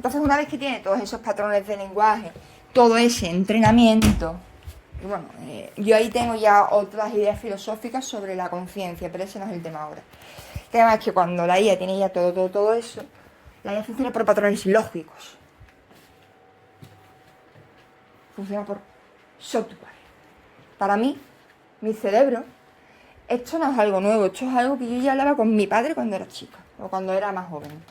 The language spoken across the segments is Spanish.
Entonces, una vez que tiene todos esos patrones de lenguaje, todo ese entrenamiento, y bueno, yo ahí tengo ya otras ideas filosóficas sobre la conciencia, pero ese no es el tema ahora. El tema es que cuando la IA tiene ya todo eso, la IA funciona por patrones lógicos. Funciona por software. Para mí, mi cerebro, esto no es algo nuevo, esto es algo que yo ya hablaba con mi padre cuando era chica, o cuando era más joven.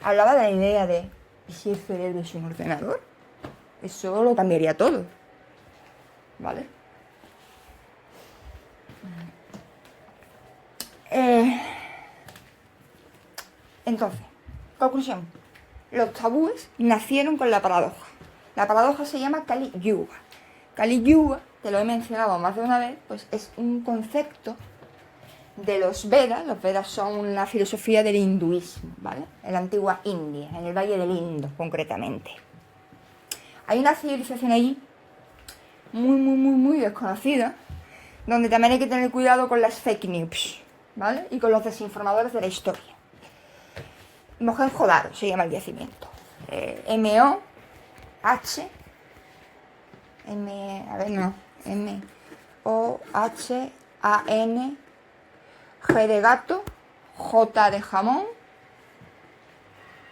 Hablaba de la idea de, ¿y si el cerebro es un ordenador? Eso lo cambiaría todo. ¿Vale? Entonces, conclusión. Los tabúes nacieron con la paradoja. La paradoja se llama Kali Yuga. Kali Yuga, te lo he mencionado más de una vez, pues es un concepto de los Vedas. Los Vedas son una filosofía del hinduismo, ¿vale? En la antigua India, en el Valle del Indo, concretamente. Hay una civilización allí muy desconocida, donde también hay que tener cuidado con las fake news, ¿vale? Y con los desinformadores de la historia. Mohenjo-Daro se llama el yacimiento. M-O-H M-O-H-A-N G de gato, J de jamón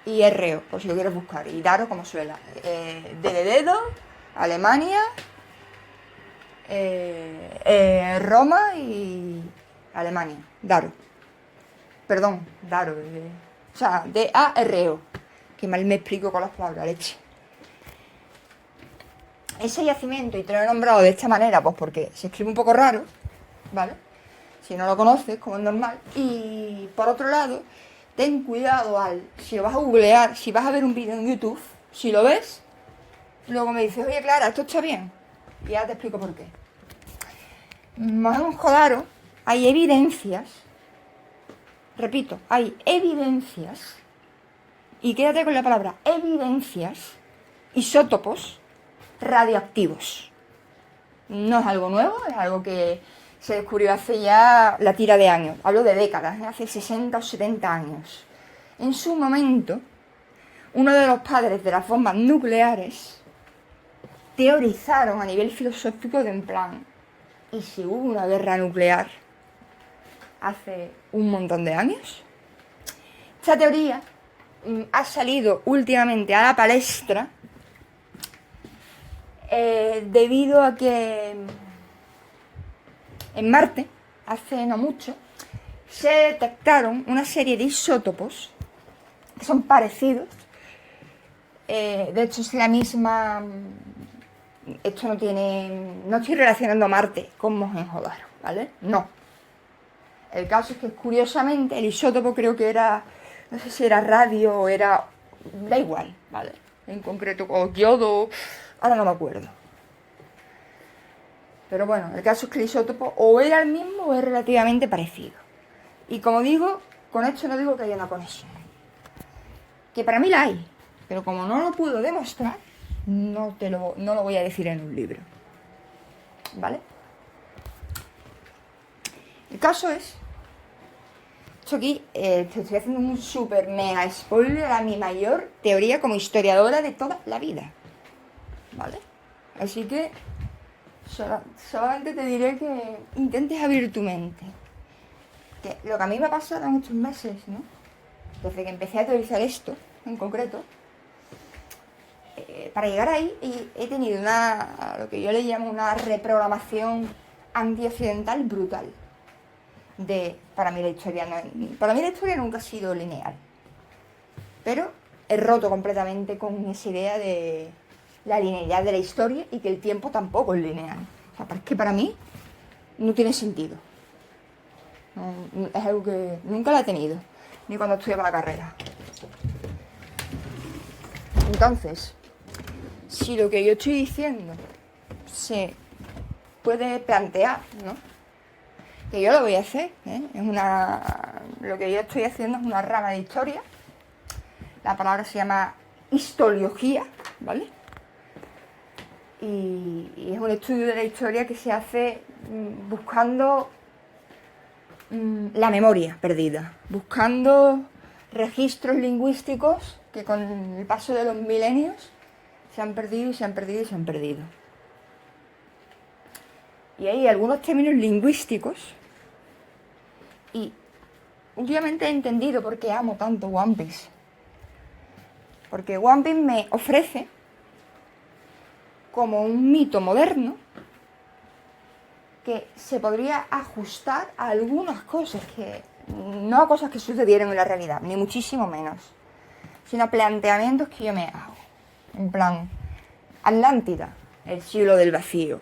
y R-O, por si lo quieres buscar. Y Daro como suela. D de dedo, Alemania, Roma y Alemania. Daro. Perdón, Daro. O sea, D-A-R-O. Que mal me explico con las palabras, leche. Ese yacimiento, y te lo he nombrado de esta manera, pues porque se escribe un poco raro, ¿vale? Si no lo conoces, como es normal. Y por otro lado, ten cuidado si lo vas a googlear, si vas a ver un vídeo en YouTube, si lo ves, luego me dices, oye Clara, esto está bien. Y ya te explico por qué. Mohenjo-Daro, hay evidencias, repito, hay evidencias, y quédate con la palabra evidencias, isótopos radioactivos. No es algo nuevo, es algo que se descubrió hace ya la tira de años. Hablo de décadas, hace 60 o 70 años. En su momento, uno de los padres de las bombas nucleares teorizaron a nivel filosófico de en plan, ¿y si hubo una guerra nuclear hace un montón de años? Esta teoría ha salido últimamente a la palestra debido a que en Marte, hace no mucho, se detectaron una serie de isótopos que son parecidos. De hecho, es la misma. Esto no tiene. No estoy relacionando a Marte con Mohenjo-Daro, ¿vale? No. El caso es que, curiosamente, el isótopo creo que era. No sé si era radio o era. Da igual, ¿vale? En concreto, o yodo. Ahora no me acuerdo. Pero bueno, el caso es que el isótopo o era el mismo o es relativamente parecido. Y como digo, con esto no digo que haya una conexión. Que para mí la hay. Pero como no lo puedo demostrar, no lo voy a decir en un libro. ¿Vale? El caso es... Esto aquí te estoy haciendo un super mega spoiler a mi mayor teoría como historiadora de toda la vida. ¿Vale? Así que solamente te diré que intentes abrir tu mente. Que lo que a mí me ha pasado en estos meses, ¿no? Desde que empecé a teorizar esto, en concreto, para llegar ahí he tenido lo que yo le llamo una reprogramación antioccidental brutal. Para mí la historia nunca ha sido lineal. Pero he roto completamente con esa idea de la linealidad de la historia y que el tiempo tampoco es lineal. O sea, es que para mí no tiene sentido. No, es algo que nunca la he tenido, ni cuando estudiaba la carrera. Entonces, si lo que yo estoy diciendo se puede plantear, ¿no? Que yo lo voy a hacer, ¿eh? Lo que yo estoy haciendo es una rama de historia. La palabra se llama historiología, ¿vale? Y es un estudio de la historia que se hace buscando la memoria perdida, buscando registros lingüísticos que con el paso de los milenios se han perdido y se han perdido y se han perdido. Y hay algunos términos lingüísticos, y últimamente he entendido por qué amo tanto One Piece. Porque One Piece me ofrece como un mito moderno que se podría ajustar a algunas cosas que, no a cosas que sucedieron en la realidad, ni muchísimo menos, sino a planteamientos que yo me hago. En plan, Atlántida, el siglo del vacío.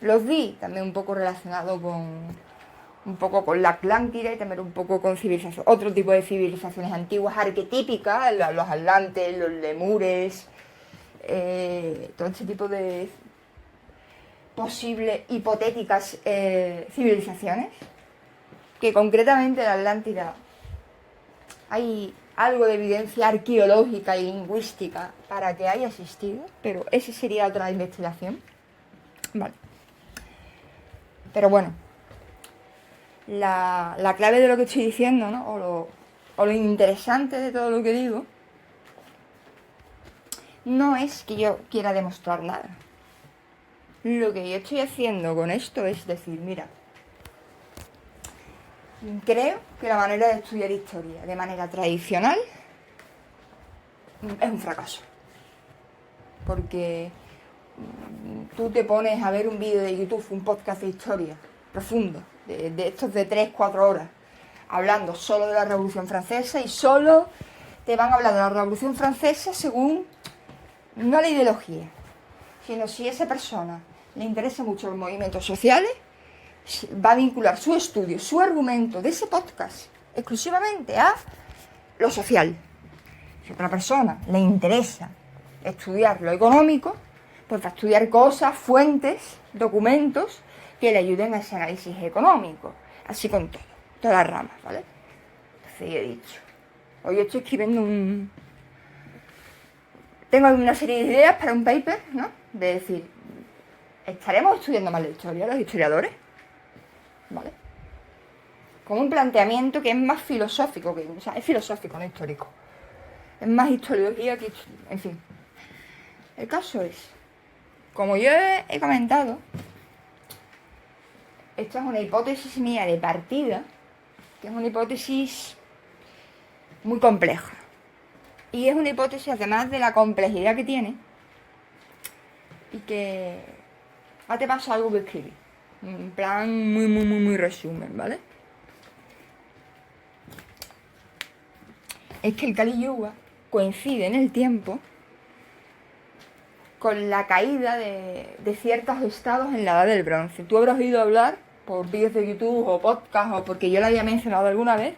Los di también un poco relacionado con la Atlántida y también un poco con civilización, otro tipo de civilizaciones antiguas arquetípicas, los atlantes, los lemures, todo este tipo de posibles hipotéticas civilizaciones, que concretamente en la Atlántida hay algo de evidencia arqueológica y lingüística para que haya existido, pero esa sería otra investigación. Vale. Pero bueno, la clave de lo que estoy diciendo, ¿no? o lo interesante de todo lo que digo, no es que yo quiera demostrar nada. Lo que yo estoy haciendo con esto es decir, mira, creo que la manera de estudiar historia de manera tradicional es un fracaso. Porque tú te pones a ver un vídeo de YouTube, un podcast de historia profundo, de estos de 3-4 horas, hablando solo de la Revolución Francesa, y solo te van a hablar de la Revolución Francesa según, no la ideología, sino si a esa persona le interesa mucho los movimientos sociales, va a vincular su estudio, su argumento de ese podcast exclusivamente a lo social. Si a otra persona le interesa estudiar lo económico, pues va a estudiar cosas, fuentes, documentos que le ayuden a ese análisis económico. Así con todo, todas las ramas, ¿vale? Entonces he dicho, hoy estoy escribiendo tengo una serie de ideas para un paper, ¿no? De decir, ¿estaremos estudiando mal la historia los historiadores? ¿Vale? Con un planteamiento que es más filosófico, o sea, es filosófico, no histórico. Es más historiología que... En fin. El caso es, como yo he comentado, esta es una hipótesis mía de partida, que es una hipótesis muy compleja. Y es una hipótesis, además de la complejidad que tiene, y que ahora te paso algo que escribí. En plan muy resumen, ¿vale? Es que el Kali Yuga coincide en el tiempo con la caída de ciertos estados en la Edad del Bronce. Tú habrás oído hablar por vídeos de YouTube o podcast, o porque yo lo había mencionado alguna vez,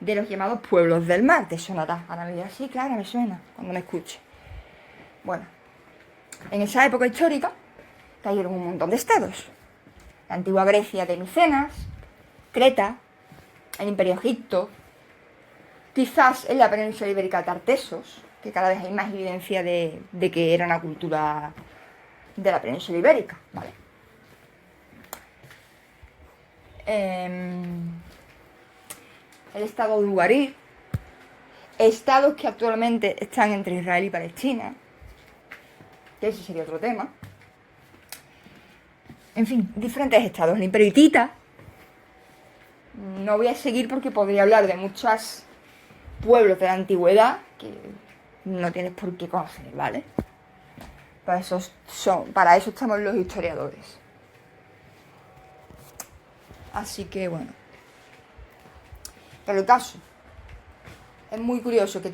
de los llamados pueblos del mar. Te sonará. Ahora me dirás, sí, claro, me suena, cuando me escuche. Bueno, en esa época histórica cayeron un montón de estados. La antigua Grecia de Micenas, Creta, el Imperio Egipto, quizás en la península ibérica Tartesos, que cada vez hay más evidencia de que era una cultura de la península ibérica, ¿vale? El estado de Ugarit, estados que actualmente están entre Israel y Palestina, que ese sería otro tema. En fin, diferentes estados. El Imperio Hitita. No voy a seguir porque podría hablar de muchos pueblos de la antigüedad que no tienes por qué conocer, ¿vale? Para eso estamos los historiadores. Así que bueno. Pero el caso es muy curioso que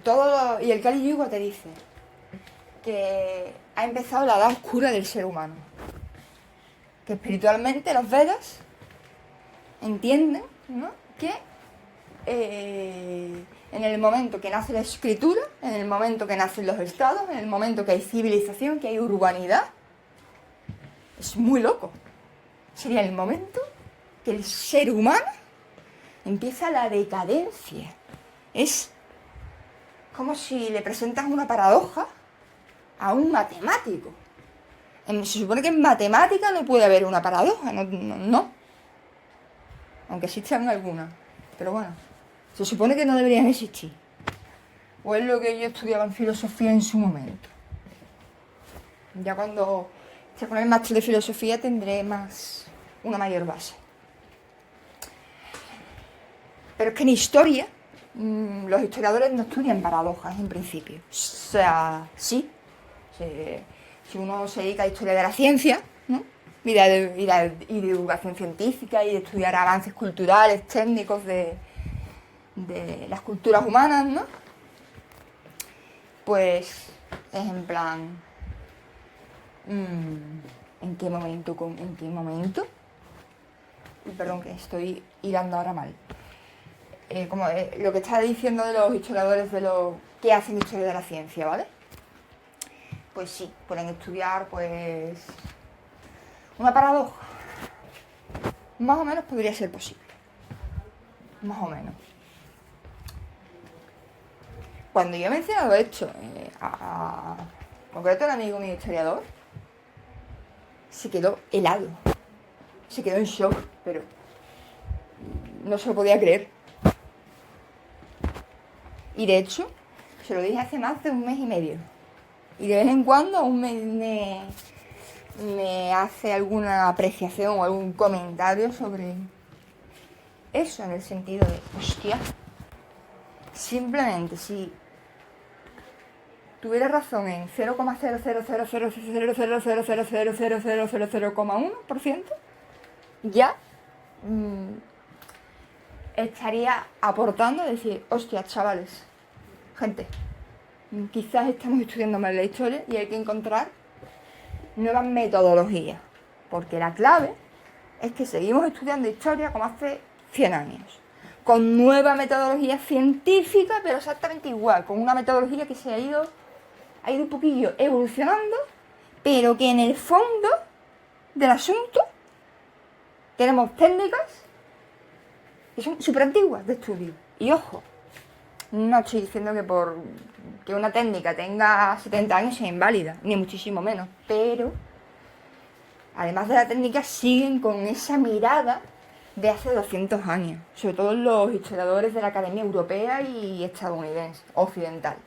y el Kali Yuga te dice que ha empezado la edad oscura del ser humano. Que espiritualmente los Vedas entienden, ¿no?, que en el momento que nace la escritura, en el momento que nacen los estados, en el momento que hay civilización, que hay urbanidad, es muy loco. Sería el momento que el ser humano empieza la decadencia. Es como si le presentas una paradoja a un matemático. Se supone que en matemática no puede haber una paradoja, no. Aunque existan algunas. Pero bueno, Se supone que no deberían existir. O es lo que yo estudiaba en filosofía en su momento. Ya cuando esté con el máster de filosofía tendré una mayor base. Pero es que en historia, los historiadores no estudian paradojas en principio. O sea, sí. Si uno se dedica a historia de la ciencia, ¿no? y de divulgación científica y de estudiar avances culturales, técnicos de las culturas humanas, ¿no? Pues es en plan, ¿en qué momento? Perdón, que estoy hilando ahora mal. Como lo que está diciendo de los historiadores de lo que hacen historia de la ciencia, ¿vale? Pues sí, pueden estudiar, pues, una paradoja. Más o menos podría ser posible. Más o menos. Cuando yo he mencionado esto a concreto un amigo mío historiador, se quedó helado. Se quedó en shock, pero no se lo podía creer. Y de hecho, se lo dije hace más de un mes y medio. Y de vez en cuando aún me hace alguna apreciación o algún comentario sobre eso, en el sentido de, hostia, simplemente si tuviera razón en 0,000000000000000,1%, ya estaría aportando a decir, hostia, chavales, gente, quizás estamos estudiando mal la historia y hay que encontrar nuevas metodologías, porque la clave es que seguimos estudiando historia como hace 100 años, con nueva metodología científica, pero exactamente igual, con una metodología que se ha ido un poquillo evolucionando, pero que en el fondo del asunto tenemos técnicas que son súper antiguas de estudio. Y ojo, no estoy diciendo que por que una técnica tenga 70 años sea inválida, ni muchísimo menos, pero además de la técnica siguen con esa mirada de hace 200 años, sobre todo los historiadores de la Academia Europea y estadounidense, occidental.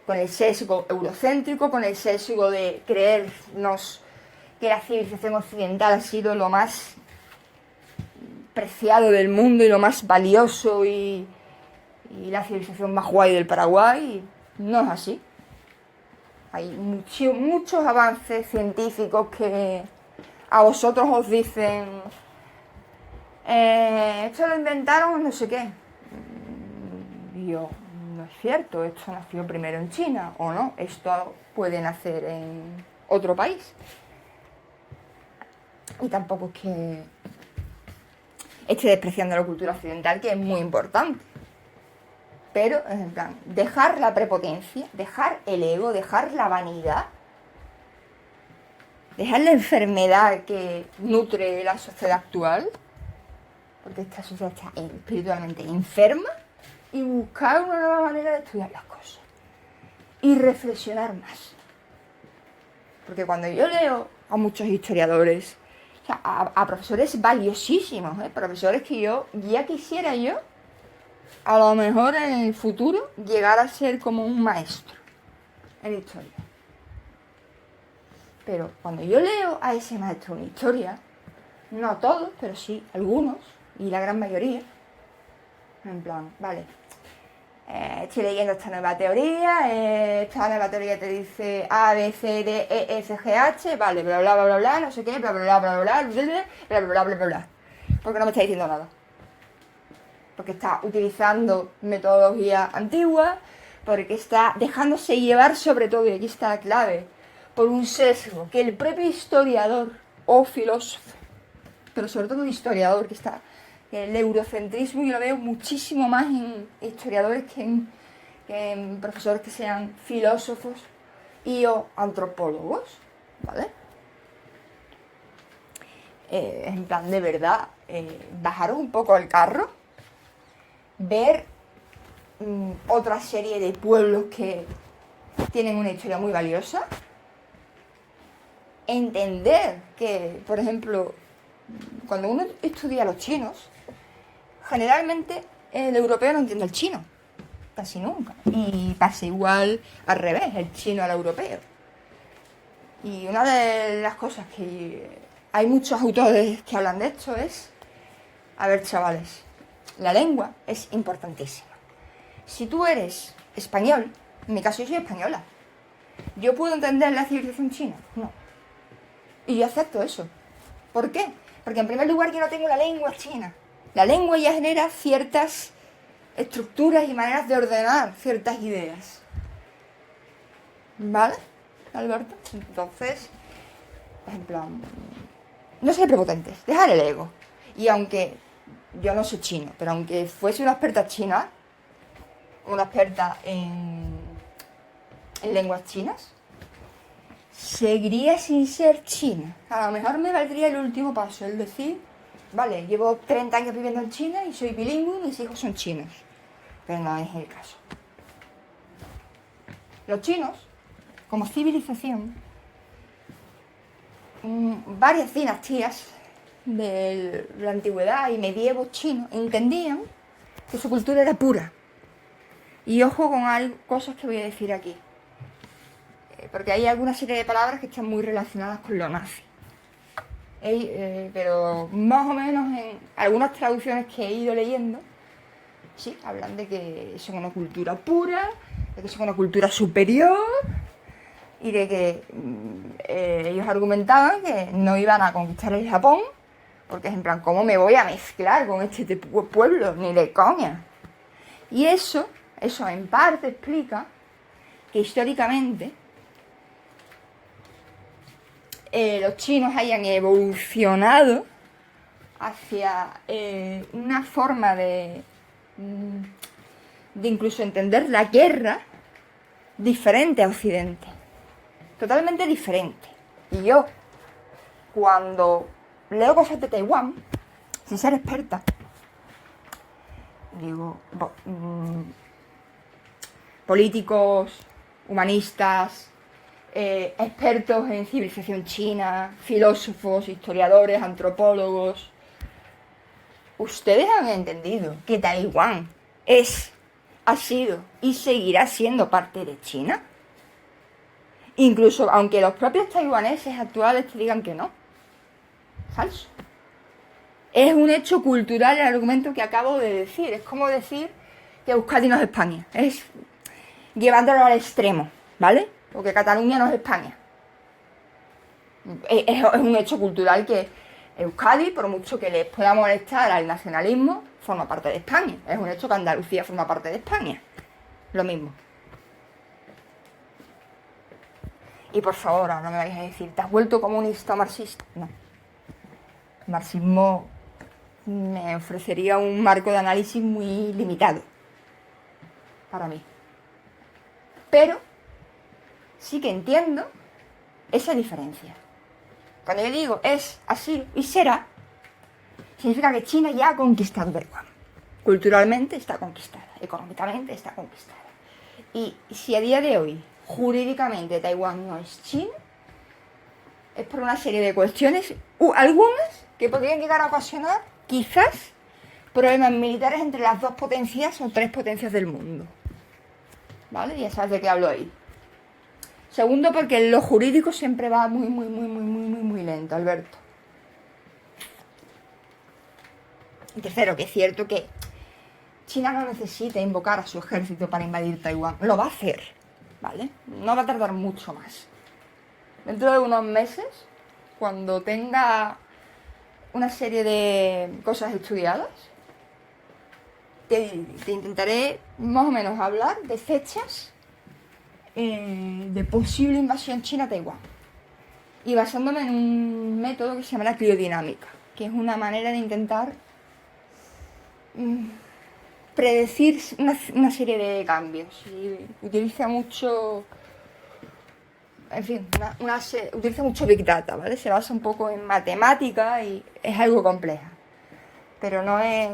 Con el sesgo eurocéntrico, con el sesgo de creernos que la civilización occidental ha sido lo más preciado del mundo y lo más valioso y la civilización más guay del Paraguay. No es así. Hay muchos avances científicos que a vosotros os dicen esto lo inventaron no sé qué. Y yo, no es cierto, esto nació primero en China, o no, esto puede nacer en otro país. Y tampoco es que esté despreciando la cultura occidental, que es muy importante. Pero, en plan, dejar la prepotencia, dejar el ego, dejar la vanidad, dejar la enfermedad que nutre la sociedad actual, porque esta sociedad está espiritualmente enferma, y buscar una nueva manera de estudiar las cosas. Y reflexionar más. Porque cuando yo leo a muchos historiadores, o sea, a profesores valiosísimos, profesores que ya quisiera yo, a lo mejor en el futuro, llegar a ser como un maestro en historia. Pero cuando yo leo a ese maestro en historia, no todos, pero sí algunos, y la gran mayoría, en plan, vale, estoy leyendo esta nueva teoría te dice A, B, C, D, E, F, G, H, vale, bla, bla, bla, bla, bla, no sé qué, bla, bla, bla, bla, bla, bla, bla, bla, bla, bla, bla, bla. ¿Por qué no me está diciendo nada? Porque está utilizando metodología antigua, porque está dejándose llevar sobre todo, y aquí está la clave, por un sesgo que el propio historiador o filósofo, pero sobre todo un historiador, que está, el eurocentrismo yo lo veo muchísimo más en historiadores que en profesores que sean filósofos y o antropólogos, ¿vale? En plan, de verdad, bajaros un poco el carro, ver otra serie de pueblos que tienen una historia muy valiosa, entender que, por ejemplo, cuando uno estudia a los chinos, generalmente el europeo no entiende el chino, casi nunca. Y pasa igual al revés, el chino al europeo. Y una de las cosas que hay muchos autores que hablan de esto es, a ver chavales, la lengua es importantísima. Si tú eres español, en mi caso yo soy española, ¿yo puedo entender la civilización china? No. Y yo acepto eso. ¿Por qué? Porque en primer lugar yo no tengo la lengua china. La lengua ya genera ciertas estructuras y maneras de ordenar ciertas ideas. ¿Vale, Alberto? Entonces, en plan, no ser prepotentes, dejar el ego. Y aunque yo no soy chino, pero aunque fuese una experta china, una experta en lenguas chinas, seguiría sin ser china. A lo mejor me valdría el último paso, el decir, vale, llevo 30 años viviendo en China y soy bilingüe y mis hijos son chinos. Pero no es el caso. Los chinos, como civilización, varias dinastías de la antigüedad y medievo chino entendían que su cultura era pura. Y ojo con cosas que voy a decir aquí, porque hay alguna serie de palabras que están muy relacionadas con lo nazi. Pero más o menos en algunas traducciones que he ido leyendo, sí, hablan de que son una cultura pura, de que son una cultura superior y de que ellos argumentaban que no iban a conquistar el Japón, porque es en plan, ¿cómo me voy a mezclar con este pueblo? Ni de coña. Y eso en parte explica que históricamente los chinos hayan evolucionado hacia una forma de incluso entender la guerra diferente a Occidente. Totalmente diferente. Y yo, cuando leo cosas de Taiwán, sin ser experta, digo, políticos, humanistas, expertos en civilización china, filósofos, historiadores, antropólogos, ustedes han entendido que Taiwán ha sido y seguirá siendo parte de China. Incluso aunque los propios taiwaneses actuales te digan que no. Falso. Es un hecho cultural el argumento que acabo de decir. Es como decir que Euskadi no es España. Es llevándolo al extremo, ¿vale? Porque Cataluña no es España. Es un hecho cultural que Euskadi, por mucho que les pueda molestar al nacionalismo, forma parte de España. Es un hecho que Andalucía forma parte de España. Lo mismo. Y por favor, ahora no me vais a decir, ¿te has vuelto comunista o marxista? No. El marxismo me ofrecería un marco de análisis muy limitado para mí. Pero sí que entiendo esa diferencia. Cuando yo digo es así y será, significa que China ya ha conquistado Taiwán. Culturalmente está conquistada, económicamente está conquistada. Y si a día de hoy jurídicamente Taiwán no es China, es por una serie de cuestiones, algunas que podrían llegar a ocasionar, quizás, problemas militares entre las dos potencias o tres potencias del mundo. ¿Vale? Ya sabes de qué hablo ahí. Segundo, porque lo jurídico siempre va muy lento, Alberto. Y tercero, que es cierto que China no necesita invocar a su ejército para invadir Taiwán. Lo va a hacer, ¿vale? No va a tardar mucho más. Dentro de unos meses, cuando tenga una serie de cosas estudiadas, te intentaré más o menos hablar de fechas de posible invasión china a Taiwán. Y basándome en un método que se llama la criodinámica, que es una manera de intentar predecir una serie de cambios. Y utiliza mucho, en fin, utiliza mucho Big Data, ¿vale? Se basa un poco en matemática y es algo compleja. Pero no es...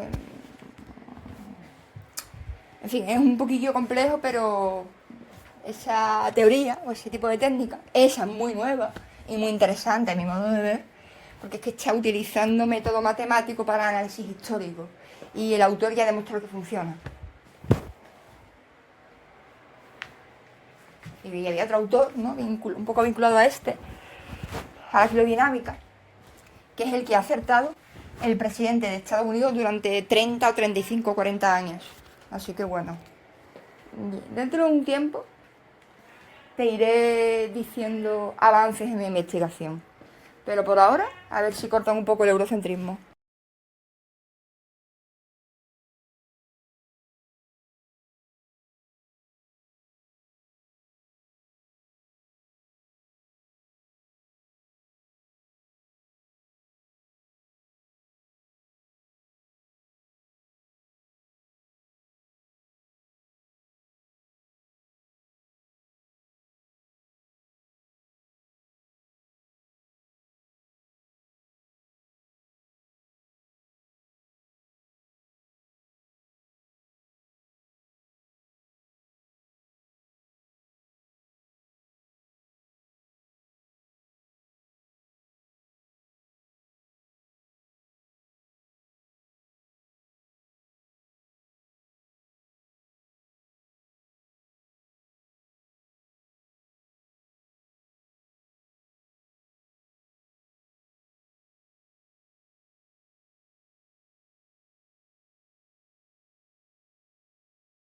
En fin, es un poquillo complejo, pero esa teoría o ese tipo de técnica, esa es muy nueva y muy interesante a mi modo de ver, porque es que está utilizando método matemático para análisis histórico. y el autor ya demostró que funciona. Y había otro autor, ¿no? Un poco vinculado a la filodinámica, que es el que ha acertado el presidente de Estados Unidos durante 30 o 35 o 40 años. Así que bueno, dentro de un tiempo te iré diciendo avances en mi investigación. Pero por ahora, a ver si cortan un poco el eurocentrismo.